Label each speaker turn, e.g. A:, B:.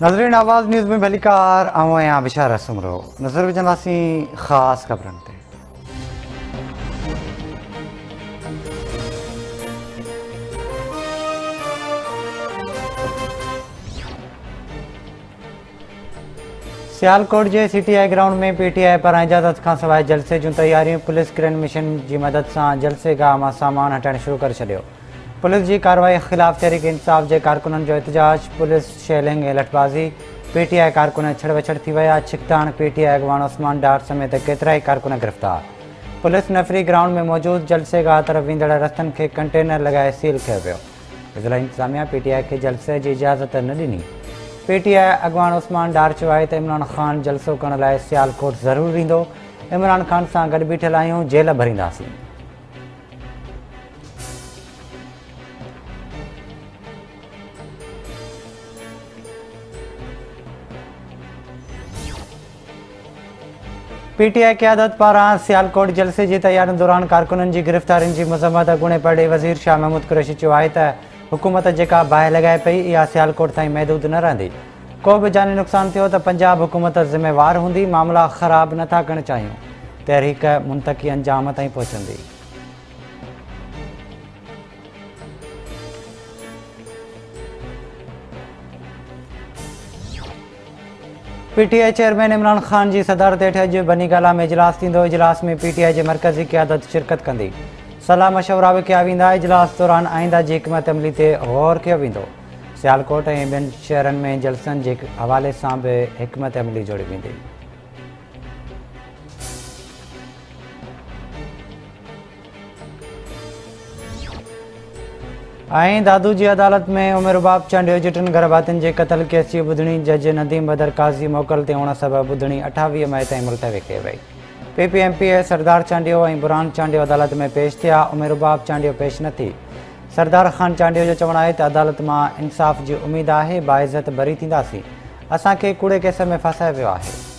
A: नज़रीन आवाज़ न्यूज़ में भलीकार आया बिशारा सुमरो नज़र विझंदासीं ख़ासि ख़बरनि ते। सियालकोट के CTI ग्राउंड में PTI पारां इजाज़त खां सवाइ जलसे जूं तैयारियूं। पुलिस क्रेन मिशन की मदद से जलसे गाह मां सामान हटाइण शुरू कर छॾियो। पुलिस की कार्रवाई ख़िलाफ़ तहरीक इंसाफ़ के कारकुननि जो एहतजाज। पुलिस शेलिंग ऐं लठबाज़ी। PTI कारकुन छड़वछड़ थी विया। छिकताण PTI अगवान उस्मान डार समेत केतिरा ई कारकुन गिरफ़्तार। पुलिस नफ़री ग्राउंड में मौजूद जलसे गाह तरफ़ वेंदड़ रस्तनि खे कंटेनर लगाए सील किया वियो। ज़िला इंतज़ामिया PTI के जलसे की इजाज़त न ॾिनी। PTI अगवान उस्मान डार चयो आहे त इमरान ख़ान जलसो करण लाइ सियालकोट ज़रूरु ईंदो। इमरान ख़ान सां गॾु बीठल आहियूं, जेल भरींदासीं। PTI क़यादत पारां सियालकोट जलसे की तैयारियों दौरान कारकुननि की गिरफ़्तारियुनि की मज़म्मत अॻूणे पड़े वज़ीर शाह महमूद कुरैशी चयो आहे त हुकूमत जेका बाहि लगाए पई इहा सियालकोट ताईं महदूद न रहंदी। को भी जानी नुक़सान थियो त पंजाब हुकूमत ज़िम्मेवार हूंदी। मामला ख़राब नथा करणु चाहियूं। तहरीक मुंतक़ी अंजाम ताईं पहुचंदी। PTI चेयरमैन इमरान ख़ान की सदारत हेठि अॼु बनीगाला में इजलास थींदो। इजलास में PTI के मरकज़ी क़यादत शिरकत कंदी। सलाह मशवरा भी कया वेंदा। इजलास दौरान आइंदा की हिकमत अमली ते गौर किया वेंदो। सियालकोट ऐं ॿियनि शहरनि में जलसनि के हवाले से भी हिकमत अमली जोड़ी वेंदी। दादू की अदालत में उमिरबाब चांडियो जिटन गर्भातिन के कत्ल केस की बुधणी जज नदीम बदर काज़ी मोकल ते हुअण सबब बुधणी 28 मई ताईं मुलतवी कई वई। PPMPA सरदार चांडियो और बुरहान चांडियो अदालत में पेश थिया। उमिरबाब चांडियो पेश न थी। सरदार खान चांडियो जो चवण है अदालत में इंसाफ़ की उम्मीद है। बाइज़त बरी थींदासीं। असांखे कूड़े केस में फसायो वियो है।